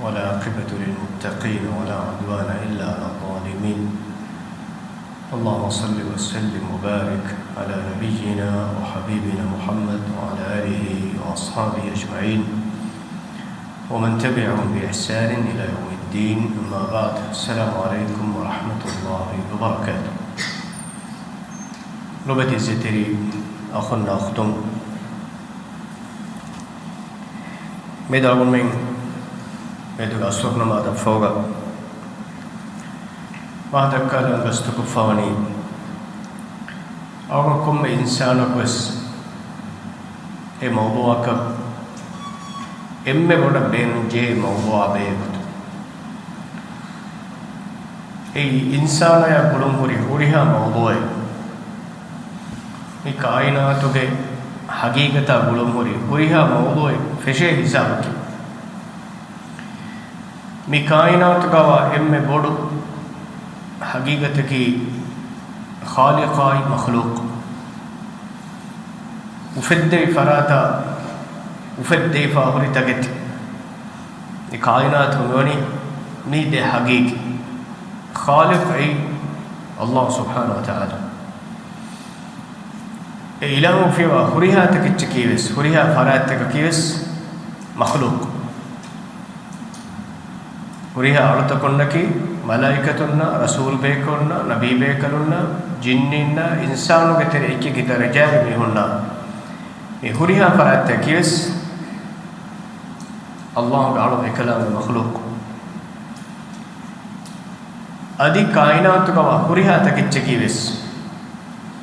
ولا عاقبة للمتقين ولا عدوان إلا على الظالمين. اللهم صل وسلم وبارك على نبينا وحبيبنا محمد وعلى آله وأصحابه أجمعين ومن تبعهم بإحسان إلى يوم الدين. أما بعد، السلام عليكم ورحمة الله وبركاته. لبتي زتري أخونا أختم ميدالون من ميدال أسوقنا ما دفوقا ما دكالن بستك فاني أوكم إنسانك بس إيه موضوعك إمّe بودا بين جي موضوع بيكت إيه إنسان يا بلوم هوريها موضوع මේ කායනාතුගේ හගීගත ගුලම් හොරිහා මවුදෝයි ෆෙෂේ හිසාබක මේ කායනාතුගව එම්මෙ බොඩු හගීගතකි خالقයි مخلوق උෆෙද්දේ ෆරාතා උෆෙද්දේ ෆාහරිතගෙත් මේ කායනාතු නොනි මේ දෙ හගීග خالقයි الله سبحانه وتعالى إله في هوريها تكتشكيوس هوريها فرات تككيوس مخلوق هوريها أرتكوننا كي ملائكتنا رسول بيكونا نبي بيكلونا جننا إنسان كتير إيكي كتير رجال بيهونا هوريها فرات تككيوس الله قالوا بكلام مخلوق أدي كائنات كوا هوريها تكتشكيوس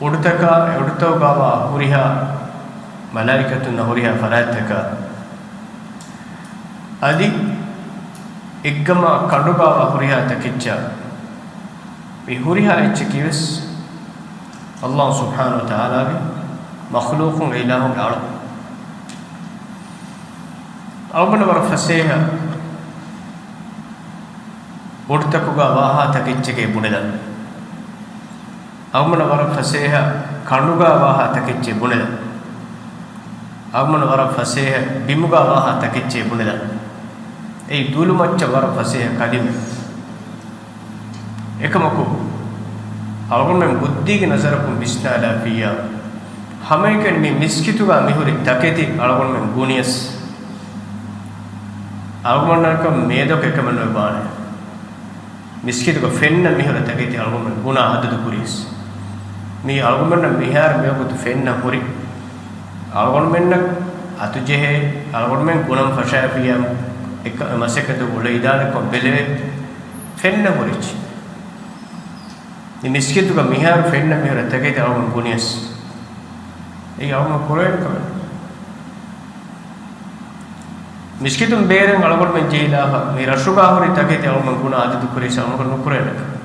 උඩතෝගාවා හුරිහා මලායිකතුන් හුරිහා ෆරාත්තක අදි එක්ගම කඩුගාවා හුරිහා තකිච්චා මේ හුරිහා එච්ච කිවස් අල්ලාහ් සුබ්හානහු වතාලාගේ මඛ්ලූකුන් ඉලාහුන් අර අවබන වර ෆසේහ උඩතකුගා වාහා තකිච්චගේ බුණදා අවමන වර ෆසේහ කණුගා වාහ තකිච්චේ බුණද අවමන වර ෆසේහ බිමුගා වාහ තකිච්චේ බුණද ඒ දුලු මච්ච වර ෆසේහ කදිම එකමකු අවගොන් මෙ බුද්ධිගේ නසරකුම් බිස්නාලා ෆියා හැමකෙන් මේ මිස්කිතුගා මිහුරි තකෙති අවගොන් මෙ ගුනියස් අවගොන්නක මේදක එකමන බානේ මිස්කිතුගා ෆෙන්න මිහුර තකෙති අවගොන් මෙ ගුණා හදදු කුරිස් මේ අල්ගොමන්න මිහාර මෙවුතු ෆෙන්න හොරි අල්ගොන්මෙන්න අතුජෙහෙ අල්ගොන්මෙන් ගුණම් ෆෂාෆියම් එක මසකද උලයිදාන කොබෙලෙ ෆෙන්න හොරිච් මේ මිස්කිතුක මිහාර ෆෙන්න මෙහෙර තකේ අල්ගොන් ගුණියස් ඒ අල්ගොන් කොරෙන් කම මිස්කිතුම් බේරෙන් අල්ගොන්මෙන් ජීලාහ මේ රෂුගා හොරි තකේ අල්ගොන් ගුණ ආදිතු කුරේ සමකර නුකුරේන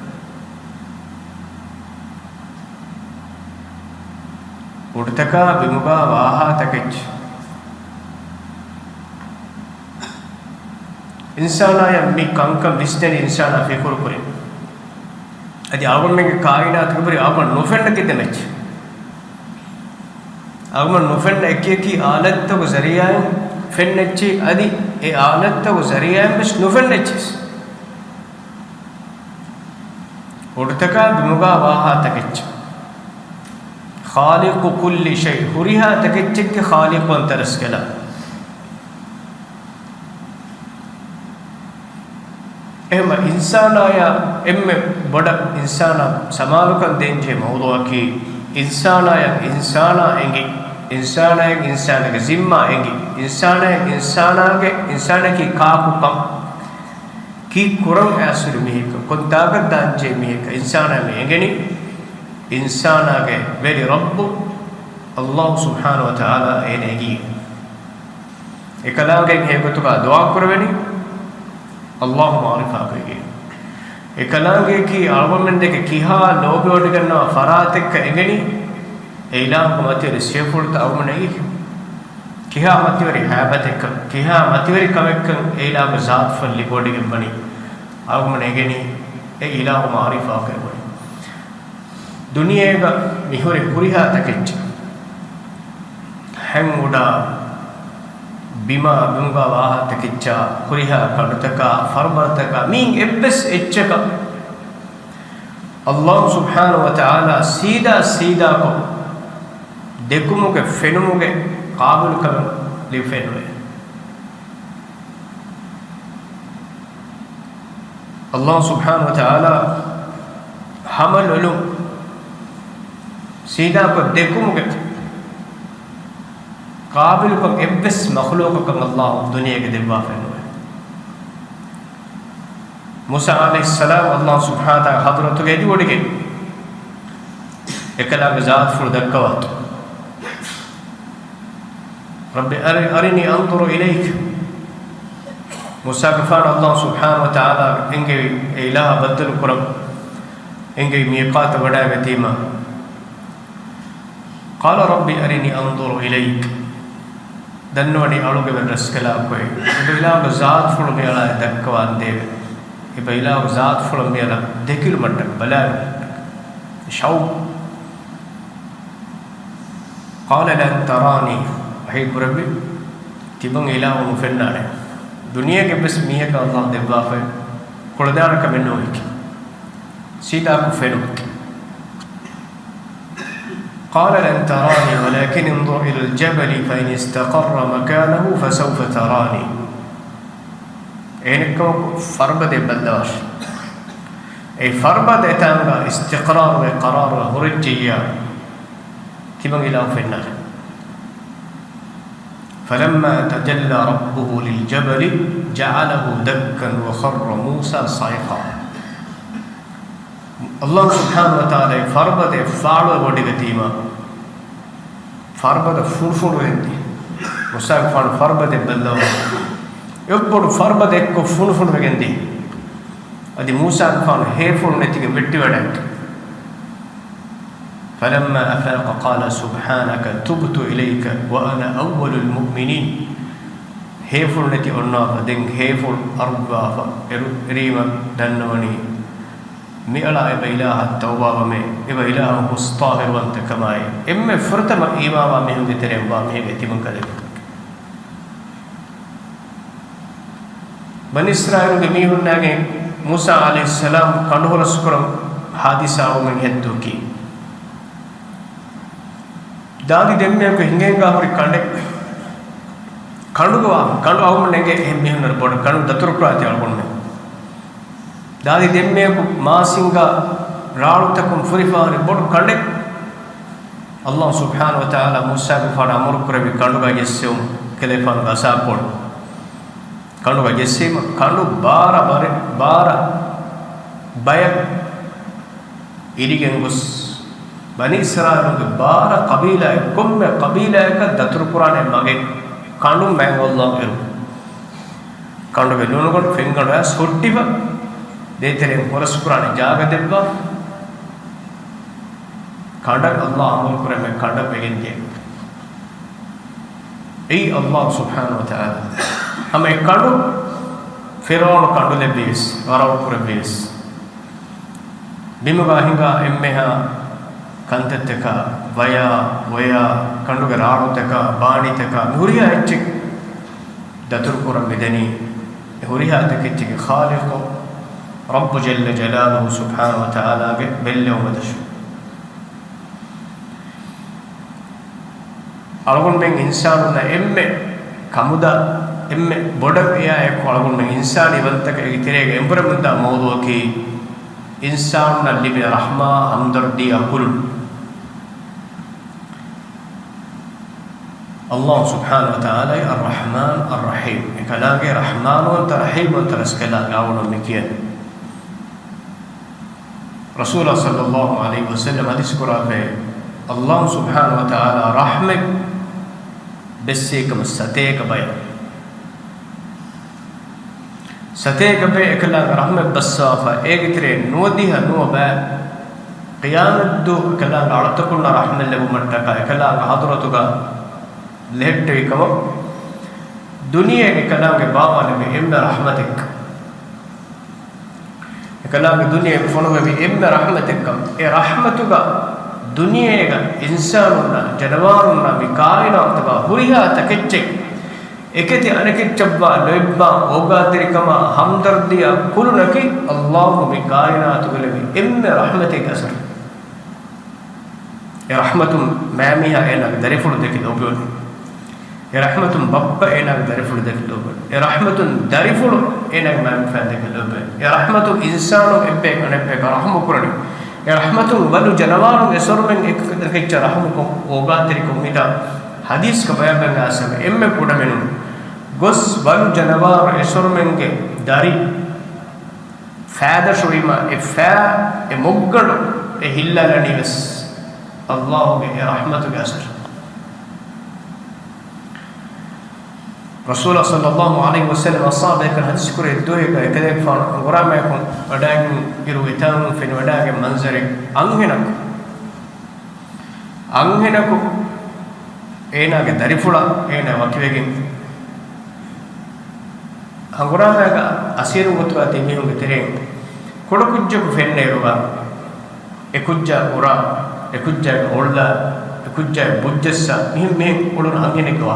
උඩතක බිමුගා වාහා තකෙච් ඉන්සානාය මේ කංකම් විස්තර ඉන්සානා ෆිකුර කුරේ අදී ආගමනේ කායිනා තිබරි ආගම නොෆෙන්න කිදෙමෙච් ආගම නොෆෙන්න එකකී ආලත්තක සරියයන් ෆෙන්නෙච්චි අදී ඒ ආලත්තක සරියයන් බස් නොෆෙන්නෙච්චිස් උඩතක බිමුගා වාහා තකෙච් خالق كل شيء هوريها تكتشك خالق وانترسكلا اما انسانا يا ام بڑا انسانا سمالكن دينجه موضوع كي انسانا يا انسانا انگي انسانا يا انسانا کے ذمہ انگي انسانا يا انسانا کے انسانا کی کاکم کی قرن اسر میک کنتاگت دانجه میک انسانا میں انگنی ඉන්සානාගේ වෙරි රබ්බු අල්ලාහ් සුබ්හානහු වතාලා එනේගී එකලාගෙන් හේතුක දුආ කරවෙනි අල්ලාහ් මාරිෆා කේගේ එකලාගේ කි ආවමෙන් දෙක කිහා ලෝබෝඩ කරනවා ෆරාත් එක්ක එගනි ඒලා කොමතේ ෂේෆුල්ට අවමනයි කිහා මතිවරි හැබත් එක්ක කිහා මතිවරි කමෙක්ක ඒලා මසාත් ෆලි බෝඩිගෙන් බනි අවමන එගනි ඒ ඉලාහ් මාරිෆා කරවෙනි दुनिया मिहुरे पुरिहा तकेच हें उड़ा bima bunga waha takicca kuriha kadutaka farmataka min ebbes echchaka Allah subhanahu wa ta'ala sida ko dekumuge fenumuge qaabul kam li fenwe Allah subhanahu wa ta'ala hamalulu sida ko dekumuge qabil ko ebbes makhluq ko Allah dunya ke debba fenwe Musa alayhi salam Allah subhanahu wa ta'ala hadratu ge di odige ekala ge zaat fur dakkawat rabbi arini anzuru ilayk Musa kafan Allah subhanahu wa ta'ala inge ilaha badal kuram inge miqat wada gatima qala rabbi arini anzuru ilayk dannwani aluge raskala koy ilaha zaat fur me ala dakkawan deve iba ilaha zaat fur me ala dekil matta bala shaw qala lan tarani hay rabbi tibang ilaha mu fennare दुनिया के बस मियाँ का अल्लाह देवा है कुलदार का मिन्नो एक सीधा को फेरो قال لن تراني ولكن انظر إلى الجبل فإن استقر مكانه فسوف تراني إنكم فربد بلداش أي فربد تانغا استقرار وقرار هرجيا كما إلى في النار فلما تجلى ربه للجبل جعله دكا وخر موسى صعقا الله سبحانه وتعالى فربد فعل ودغتيما فربد فرفر وندي موسى فربد بلوا يبر فربد اكو فرفر وندي ادي موسى كان هيفر نتيجه بيتي ودك فلما أفاق قال سبحانك تبت إليك وأنا أول المؤمنين هيفر نتي أرنافا دين هيفر أربافا ريما دنوني مئلا إبا إله التوبة ومي إبا إله مستاهر وانت كماي إما فرتم إماما مهم بترين وامي بيتمن كذب بني إسرائيل جميعهم ناقين موسى عليه السلام كانوا رسكرم حادثة ومن يدوكي दादी देम्मे को हिंगेंगा हमारी कांडे कांडुगवा कांडु आउ मनेंगे हेम्मे हनर बोड कांडु दतुरकुरा ते अलगोन में दादी देम्मे को मासिंगा राळु तकुम फुरिफारे बोड कांडे अल्लाह सुब्हानहु व तआला मूसा को फाडा अमर करबी कांडुगा येसेम केलेफान गासा बोड कांडुगा येसेम कांडु बारा बय इरिगेंगुस बनी इस्राएल के 12 कबीला कुम्मे कबीला का दतुर पुराने मगे कांडु मैंगोल्ला एरु कांडु के लोनो कोन फिंगड़ है सोट्टीव देतेरे पुरस पुराने जाग देब्बा कांडा अल्लाह अमल करे में कांडा बेगिंजे ए अल्लाह सुब्हानहु व तआला हमें कांडु फिरौन कांडु ले बीस वराव पुरे बीस बिमुगा हिंगा एम्मेहा कंततका वया कंडुगे राडुतका बाणितका हुरिया इच्छि दतुरपुर मिदनी हुरिया तकिच्छि खालिक रब जल्ल जलालहु सुब्हानहु व तआला के बेल्लो मदश अलगुन में इंसान न एम्मे कमुदा एम्मे बोडक या एक अलगुन में इंसान इवंतक इतरेगे एंपर मुद्दा मौदू की इंसान न लिबे रहमा हमदर्दी अकुल الله سبحانه وتعالى الرحمن الرحيم كلاغي رحمن ورحيم وترسكلا غاونا مكيان رسول الله صلى الله عليه وسلم حديث قرآن الله سبحانه وتعالى رحمك بسيك مستيك بيا ستيك بيا كلاغ رحمك بسافا ايغتري نوديها نوبا قيامت دو كلاغ عرتكنا رحمة الله ومتكا كلاغ حضرتك लेटे कमो दुनिया के कलाम के बाबा ने भी इम्न रहमतिक कलाम के दुनिया के फोन में भी इम्न रहमतिक कम ए रहमतुगा दुनिया का इंसान ना जानवर ना भी कायनात का हुरिया तकच्चे ekati anakichabba loibba ogatirikama hamdardiya kulunaki Allahu bi kainatu gelevi emme rahmatik asar e rahmatum mamiha ena darifulu dekid obol e rahmatum babba ena darifulu dekid obol e rahmatun darifulu ena mam fa dekid obol e rahmatu insanu ebbe kanebbe rahmu kurani e rahmatun walu janawaru esormen ekakiccha rahmukum ogatirikum ida hadis ka bayan asame emme kudamenu gos walu janawaru esormenge dari faada shoima e fa e moggadu e hillala nives Allah ge rahmatu ge asar Rasulullah sallallahu alaihi wasallam ashabe kan hadis kure dohe ga ekadek fa ngorama kon wadang iru etan fen wadage manzare angenaku ena ge darifula ena wakivegen angorama ga asiru gotu ate mihun ge tere kodukujju fenneruwa ekujja ura ekujja olla ekujja bujjassa mihim ulun angene ko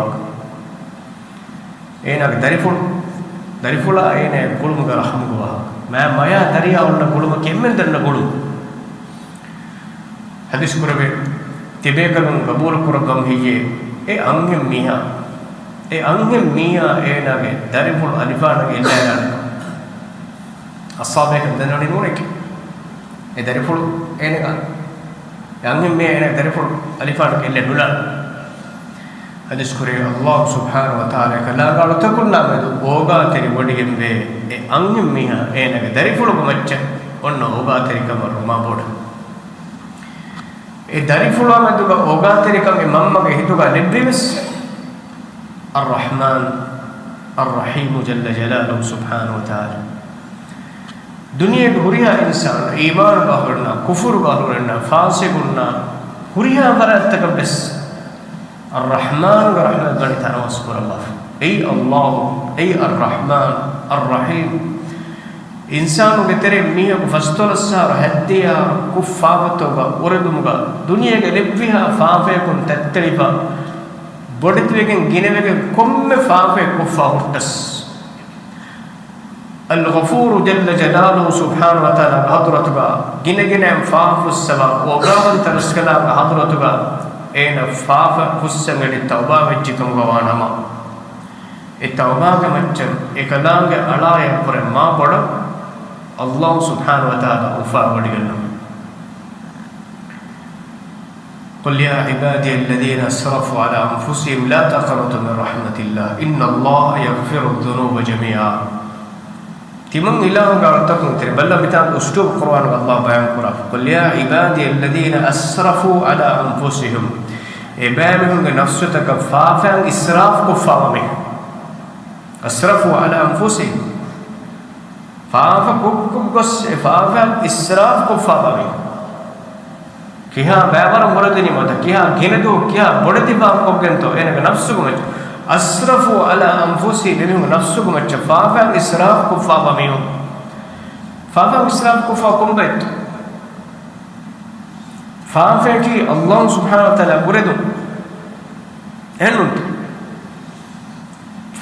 ena darifula ene kulum ga rahmu wa ma maya dariya olla kulum kemmen danna kulum hadis kurabe tibe kalun qabul kuragam hiye e angem miha ena ge dariful alifana ge illa asabe kan danani nurik e dariful ene ga angem miha ena dariful alifana ge illa nula hadis kure Allah subhanahu wa ta'ala kala galu takunna medu oga teri wodigembe e angem miha ena ge dariful ko macca onna oga teri kamar ma boda e dariful medu ga oga teri kam e mamma ge hituga nebbimes ar-rahman ar-rahim jalla jalaluhu subhanahu wa ta'ala duniya ge huriya insan iman bahurna kufur bahurna fasiqunna huriya baratta bes الرحمن ورحمة بني تعالى واسكر الله أي الله أي الرحمن الرحيم إنسان بتري مية كفستول السار هديا كفافتوغا وردمغا دنيا كلبها فافة كن تتلفا بدتوغن جنبغن كم فافة كفاهرتس الغفور جل جلاله سبحانه وتعالى حضرتك جنجن فاف السبا وغاون ترسكلا حضرتك ena faafa kussangani tawba wejjikam gawanama e tawba ga maccan e kalange alaya pore ma boda Allah subhanahu wa ta'ala ufa wadiganna qul ya ibadi alladhina asrafu ala anfusihim la taqnatu min rahmatillah inna Allah yaghfiru dhunuba jami'a timang ilahu ga artakum tere balla bitan ustub Quran Allah bayan kura qul ya ibadi alladhina asrafu ala anfusihim إبامهم نفسك فافا إسراف كفامه أسرفوا على أنفسهم فافا كبس فافا إسراف كفامه كيها بابر مردني ماذا كيها غندو كيها بدتي فاف كوجنتو إنك نفسك مج أسرفوا على أنفسهم إنهم نفسك مج فافا إسراف كفامه فافا إسراف كفاكم بيت فافكي الله سبحانه وتعالى بريدو هنوت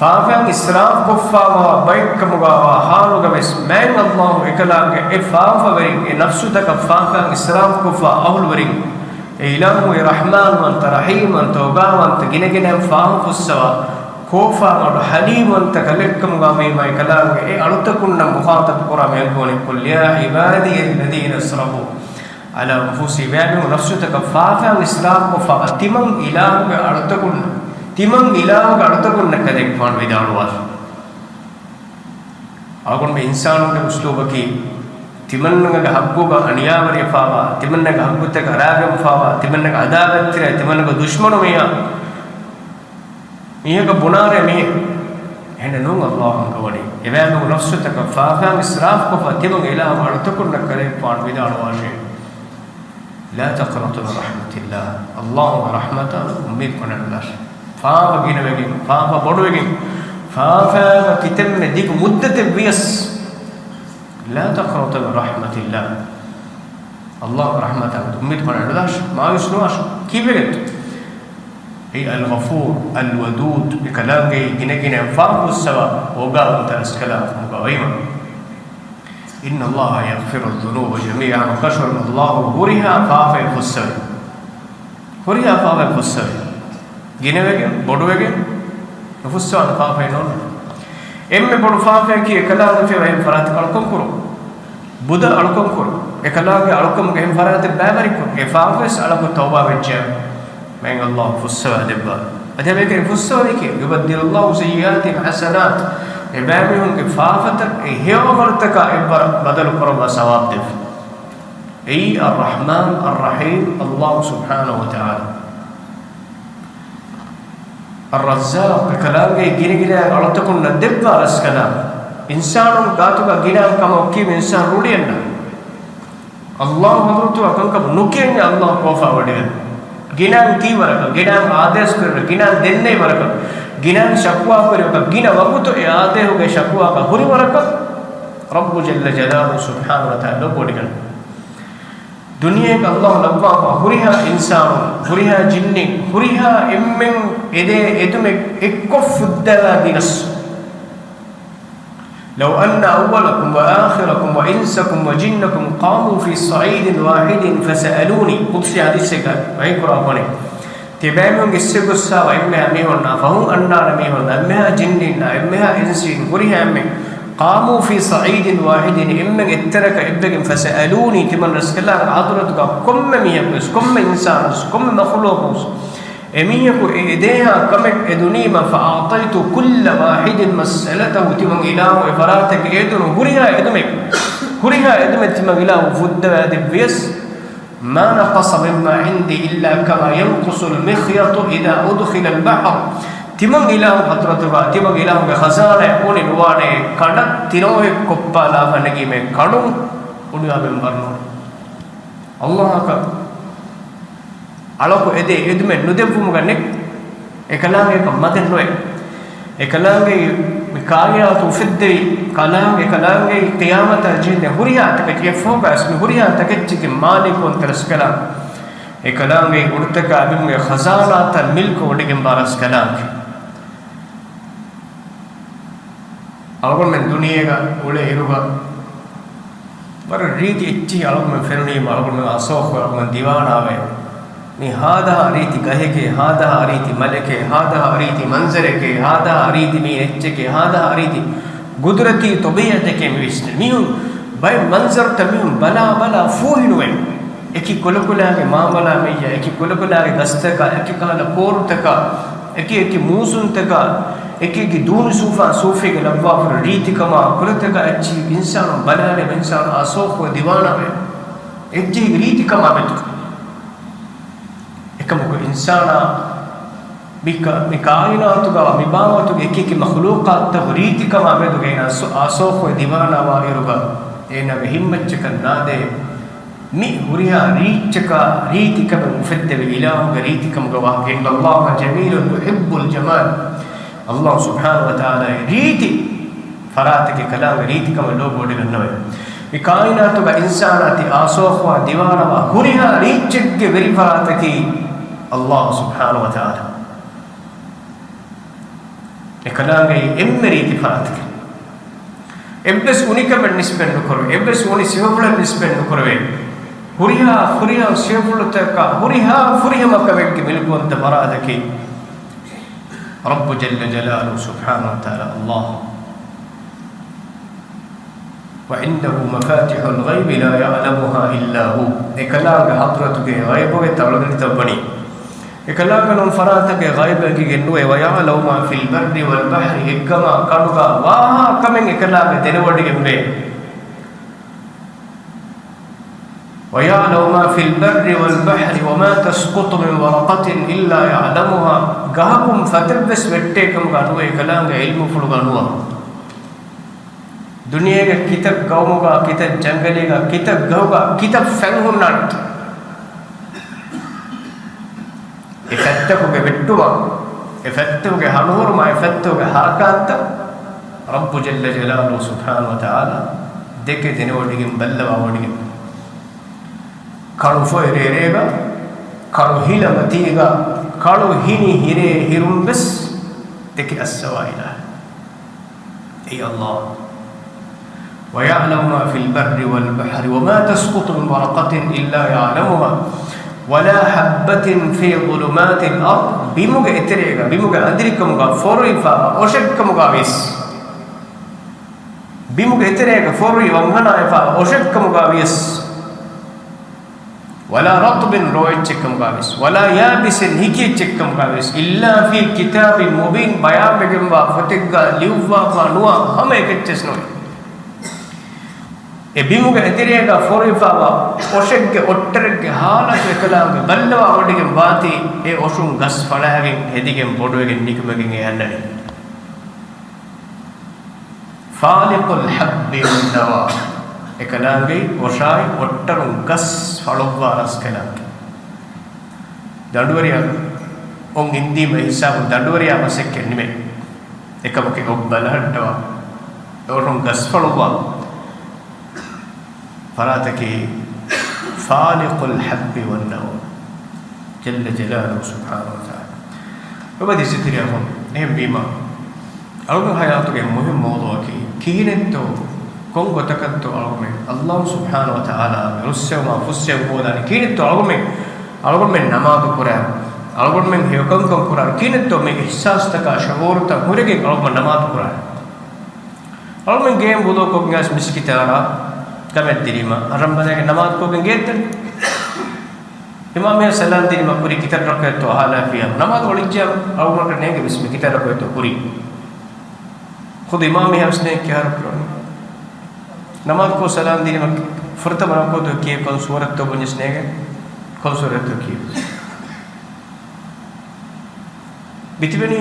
فافن إسراف كفاوا بيك مغاوا حالو غمس من الله إكلاك إفاف ورين نفسو تك فافن إسراف كفا أهل ورين إله رحمن وانت رحيم وانت وغا وانت جنجن فاف السوا كوفا مد حليم وانت كلك مغامي ما إكلاك ألتكن مخاطب قرآن يقول قل يا عبادي الذين أسرفوا على أنفسهم يعني نفسك فافا إسراف كفا تمن إله ألتكن timang ilahu gartakun nakadek fan vidalwar agun me insanu ke uslubaki timannaga habbuga aniyawari fawa timannaga habbutta garagam fawa timannaga adagatira timannaga dushmanu meya miyaka bunare me hena nu Allah angawani evanu nafsutaka fafa israf ko fatimang ilahu gartakun nakadek fan vidalwar la taqnatu min rahmatillah Allah rahmatan ummid kunallah فافا جينا بيجين فافا بدو بيجين فافا كتم نديك مدة بيس لا تقنط من رحمة الله الله رحمة أميت من الداش ما يسنواش كيف بيجت هي الغفور الودود بكلام جاي جنا فاهم السبب وقال أنت الكلام مقاومة إن الله يغفر الذنوب جميعا وكشر الله هريها فافي الفسر هريها فافي الفسر جنا وجن بدو وجن نفسه فافي نون بدو فافي كي كلام في وهم فرات ألكم كرو بودا ألكم كرو كلام في ألكم كهم فرات بابري كرو فافيس ألكم توبة بنجام من الله فسر دبا أده بيكر فسر كي يبدل الله سيئات حسنات إبامهم كفافتك هي أمرتك إبر بدل قرب ثواب دف أي الرحمن الرحيم الله سبحانه وتعالى الرزاق كلام جيني جيني على تكون ندب على الكلام إنسان قاتوا جينا كم أكيد إنسان رودينا الله مدرتوا أكون كم نكين الله كوفا ودينا جينا كي ورك جينا آديس كر جينا دنني ورك جينا شكوا ورك جينا وقتو آديه هو شكوا كهوري ورك رب جل جلاله سبحانه وتعالى بودينا دنيا الله لبوا هوريها إنسان هوريها جنني هوريها إمم إده إدم إكف الدلا دينس لو أن أولكم وآخركم وإنسكم وجنكم قاموا في صعيد واحد فسألوني قدسي هذه السكة وهي قرآن تبامهم السكة الساوى إمها ميهنا فهم أننا ميهنا إمها جننا إمها إنسين هوريها إمم قاموا في صعيد واحد إمّا اترك إبّهم فسألوني تمن رسول الله حضرتك كم ميهبس كم إنسان كم مخلوق أميك إيديها كم إدنيما فأعطيت كل واحد مسألته تمن إله إفراتك إدن هريها إدمك هريها إدمك تمن إله فد دبيس ما نقص مما عندي إلا كما ينقص المخيط إذا أدخل البحر تمن إله حضرتك تمن إله خزانة يكون الوانه كذا تنوه كبلا فنجي من كانوا ونيا بمبرنو الله أكبر علىكو إدي إدمن ندبوم غنك إكلام يكمدن نوع إكلام مكايا توفدري كلام قيامة الجن هريا تكيفهم بس هريا تكتشك مالك ونترس كلام إكلام ورتك أبيم خزانة الملك وديكم بارس كلام أقول من دنيا ولا هيروبا بر ريت إتشي أقول من فنوني ما أقول من أسوق أقول من ديوان آوي ني هذا ريتي كهك هذا ريتي ملك هذا ريتي منظرك هذا ريتي مي إتشك هذا ريتي قدرتي طبيعتك ميسن ميون باي منظر تميون بلا فوهنوين إكي كل هذه معاملة مية إكي كل هذه دستك إكي كلا كورتك إكي موسون تك إكي دون صوفي لبوا في ريتي كما كلتك أجي إنسان بلانه إنسان أسوق وديوانا به أجي ريتي كما بتك إكمل إنسان بكائنات تجا مبامات تجا إكي مخلوقات تغريتي كما بتك إن أسوق وديوانا وإيروبا إن بهمة كنا ده مي هريها ريتي كما مفدل إله ريتي كما جواه إن الله جميل يحب الجمال الله سبحانه وتعالى ريتي فراتك كلام ريتي كما لو بودي النوي بكائنات تجا إنسانات أسوق وديوانا وهريها ريتك بري فراتك الله سبحانه وتعالى الكلام ريتي فراتك إبليس أونيك بالنسبة لكره إبليس أوني سيفول بالنسبة لكره هريها سيفول تكا هريها ما كبيك ملكون تفرادك رب جل جلاله سبحانه وتعالى الله وعنده مفاتيح الغيب لا يعلمها إلا هو إكلام حضرتك غيب وتعلم تبني إكلام من فراتك غيب كجنوه ويعلم ما في البر والبحر كما كانوا واه كمن إكلام تنودي جنبه ويعلم ما في البر والبحر وما تسقط من ورقة إلا يعلمها جاكم فتبس بتكم كانوا إكلام علم فلوغانوا دنيا كتاب قومك كتاب جنگلك كتاب غوغا كتاب فنهم نات إفتوك بتوما إفتوك هنور ما إفتوك حركات رب جل جلاله سبحانه وتعالى دك دينه وديكم بلوا وديكم كانوا فوق ريريغا كانوا هيلا متيغا kalu hini hire hirumbes teki as-sawaila ay Allah wa ya'lamu ma fil barri wal bahri wa ma tasqutu min waraqatin illa ya'lamuha wala habbatin fi dhulumatil ard bimuga eterega bimuga adrikamuga forifa oshekkamuga vis bimuga eterega fori wangana ifa oshekkamuga vis wala ratbin roichekkamuga vis wala yabisin hikechekkamuga vis illa fi kitabin mubin bayamegamba fatigga liwwa nuwa hame ketchesno e bimuga eterega forifa oshegge otterege halake kalaange ballawa odige baati e oshun gas falagen hedigen boduwegen nikmegen e annani faliqul habbi wan nawa e kalaange oshai ottarun gas falowwa ras kalaange danduwariya on hindi me hisabu danduwariya masekke nime ekamoke obbalahattawa oshun gas falowwa فراتكي فالق الحب والنوى جل جلاله سبحانه وتعالى وبدي ستريهم هم بما أرجو حياتك مهم موضوع كينتو كونغو تكتو أرجو الله سبحانه وتعالى رسوا ما فسوا بودان كينتو أرجو من نماذج قرآن أرجو من هيوكم قرآن كينتو من إحساس تكا شعور تكورك أرجو من نماذج قرآن أرجو من جيم بودو كونغاس مسكتارا كمل ديما أرمبنا نماذج كوبين جدا إمامي سلام ديما كوري كتاب ركعتو حالا فيها نماذج وليجام أو مرة نيجي بس كتاب ركعتو كوري خود إمامي هم سنة كهار كرون نماذج كو سلام ديما فرتا بنا كو تو كيه كون سورة تو بني سنة كون سورة تو كيه بتبني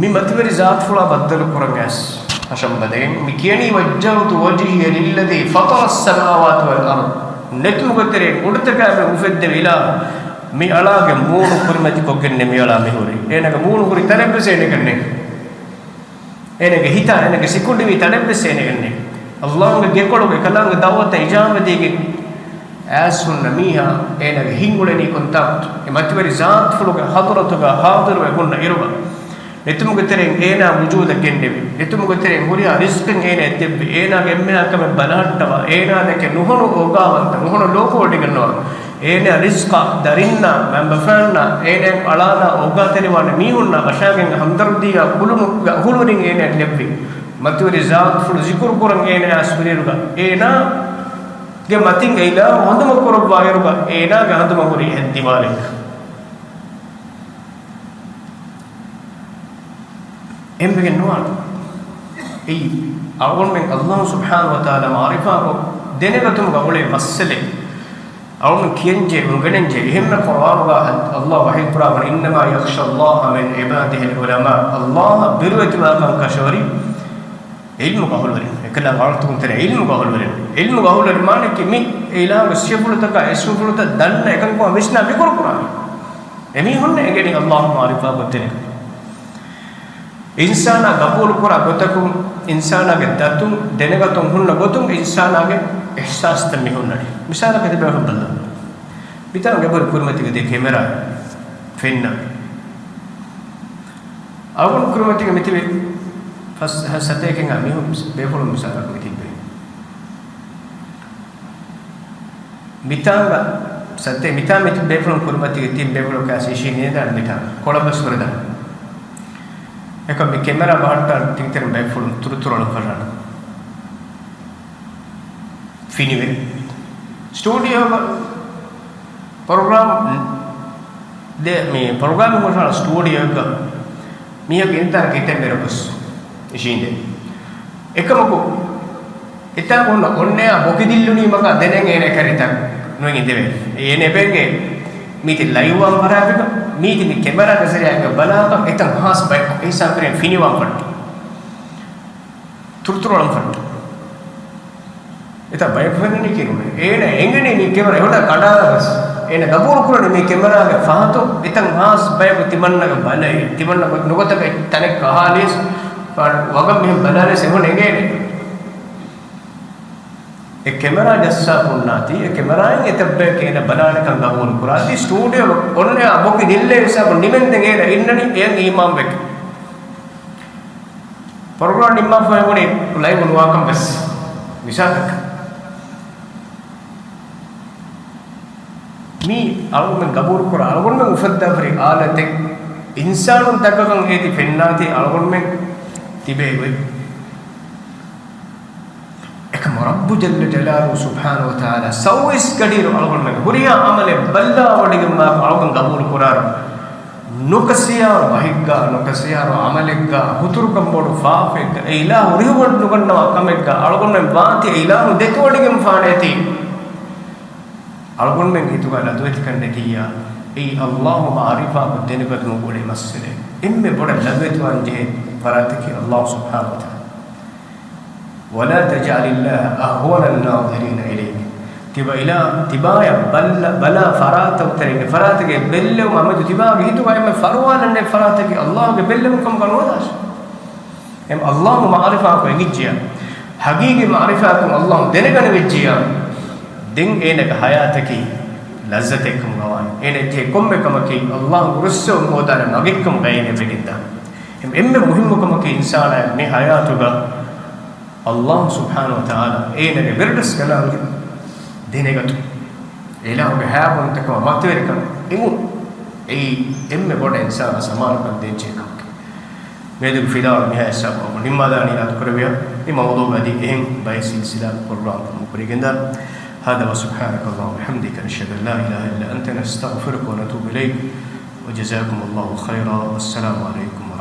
مي متبري ذات فلا بدل كورنجاس عشان بدين مكياني وجهت وجهي للذي فطر السماوات والأرض نتمغتري قلتك مفد بلا مي علاق مون كرمتي كوكن مي علا مهوري انك مون كوري تنبس انك انك هيتا انك سيكوندي مي تنبس انك الله گيكولو كلام دعوت اجابه ديگي اسن ميها انك هينگولني كونتاكت متوري ذات فلوگ حضرتك حاضر وكن يربا نتمغتري اينا وجودك گندبي نتمغتري هوريا رزقن اينا تب اينا گمنا كم بلهට්ටවා اينا دك نوهنو اوگاವಂತ نوهنو لوكوඩි ගන්නවා اينا رزق درينا مبفنا اينا الانا اوگاتري وان ميهුන්න වශයෙන් හම්දර්දිය කුළුණු හුළුණින් اينا ලැබ්බි මතුවරි ذات فل ذکر කරන් اينا අස්පිරිරුග اينا ගේ මතින් එයිලා හොඳම කරව වයරුග اينا ගහඳම හොරි හෙද්දිවාලෙක් එම්බෙන් නෝන ඒ අවුන් මෙන් අල්ලාහ් සුබ්හානහු වතාලා මාරිෆාව දෙනගතුම ගවලේ මස්සලේ අවුන් කියන්නේ උගණෙන්ජේ එහෙම කුර්ආනුගා අල්ලාහ් වහී කුරාන ඉන්නමා යක්ෂල්ලාහ මින් ඉබාදිහි උලමා අල්ලාහ් බිරුවතිවා කම් කෂවරි ඉල්මු ගහලවරි එකලා වර්තුන් තර ඉල්මු ගහලවරි මානේ කිමි ඊළඟ සියපුලතක එසුපුලත දන්න එකකම මිස්නා බිකුර කුරාන එමි හොන්නේ එගේනි අල්ලාහ් මාරිෆාව දෙනේ ඉන්සානා ගබූල් කුරා ගොතකුම් ඉන්සානාගේ දතුම් දෙනගතුම් හුන්න ගොතුම් ඉන්සානාගේ ihsaas තමි හුන්නනි මිසාල කද බව බලන්න විතර ගබර කුරුමතික දෙ කැමරා ෆෙන්න අවුන් කුරුමතික මිතිබේ ෆස් හසතේකෙන් අමිහු බේෆොලු මිසාල මිතිබේ මිතාංග සතේ මිතා මිති බේෆොලු කුරුමතික තින් බේෆොලු කාසීෂි නේද මිතා කොළඹ සුරදා එක මේ කැමරා බාට්ට තින්තර බෑෆුල් තුරුතුරල කරන ෆිනිවෙ ස්ටුඩියෝ ප්‍රෝග්‍රෑම් මේ ප්‍රෝග්‍රෑම් කරන ස්ටුඩියෝ එක මිය ගෙන්තර ගෙතෙන් බරපස් ඉෂින්දේ එකමකෝ ඉතින් ඔන්නේ බොකිදිල්ලුනි මක දෙනෙන් එන කරිතක් නොයින් ඉදෙවේ එනේ බෙන්ගේ මීති ලයිව් වම් කරාවික මීති මේ කැමරා කසරියක බලාක එතන හාස් බයික් ඒසා කරේ ෆිනිවම් ෆට් තුරුතුරලම් ෆට් එතන බයික් වෙන්නේ කිරුනේ එනේ එංගනේ මේ කැමරා එවන කඩාලස් එනේ ගබුරු කුරනේ මේ කැමරාගේ ෆාතෝ එතන හාස් බයික් තිමන්නක බලයි තිමන්න නොගතක තනෙක් කහාලිස් වගම් මෙහෙම බලාලේ සෙමොන එගේනේ الكاميرا جسا كناتي الكاميرا يتبع كينا بنانا كان قبول كراتي ستوديو قلنا أبوك دلله سب نمن دعينا إنني يعني إمام بك program نما فاهموني لاي منواكم بس مثالك مي ألون من قبول كرا ألون من مفدى فري آلتك إنسان تكاكم هذه فناتي ألون من تبيه كم رب جل جلاله سبحانه وتعالى سويس كدير ألون من هريا عمل بلدا وديك ما ألون قبول كرار نكسيار بهيجا نكسيار عملك هتور كمبور فافك إله هريا ود نكنا كمك ألون من بانتي إله نديت وديك مفانتي ألون من itu kan adwait करने किया ए अल्लाह मारिफा बुद्धिन पर नूबुले मसले इनमें बड़ा लगे तो अंजे फरात की अल्लाह सुब्हानहु व तआला ولا تجعل الله أهون الناظرين إليك تبا إلى تبا يا بلا فرات وترين فرات के बिल्ले मोहम्मद تبا ही तो मैं फरवान ने فرات के अल्लाह के बिल्ले कम करो दास हम अल्लाह मारिफा को इंगिजिया हकीकी मारिफा को अल्लाह देने का निजिया दिन एने का हयात की लज्जत कम गवान एने जे कम में कम की अल्लाह रुस्सो मोदा ने मगिक कम गए ने बिगिंदा हम इम्मे मुहिम कम की इंसान है ने हयात होगा अल्लाह सुब्हानहु व तआला एने के बिरदस कलाम देने का तो इलाह के है उन तक मतवेर का इमु ए इम्मे बड़ा इंसान समान कर दे जे कम मेरे फिदा और निहाय सब और निम्मादानी ना तो करबिया ये मौजूद है दी एम बाय सिलसिला प्रोग्राम मुकरिगिंदा هذا وسبحانك اللهم وبحمدك نشهد ان لا اله الا انت نستغفرك ونتوب اليك وجزاكم الله خيرا والسلام عليكم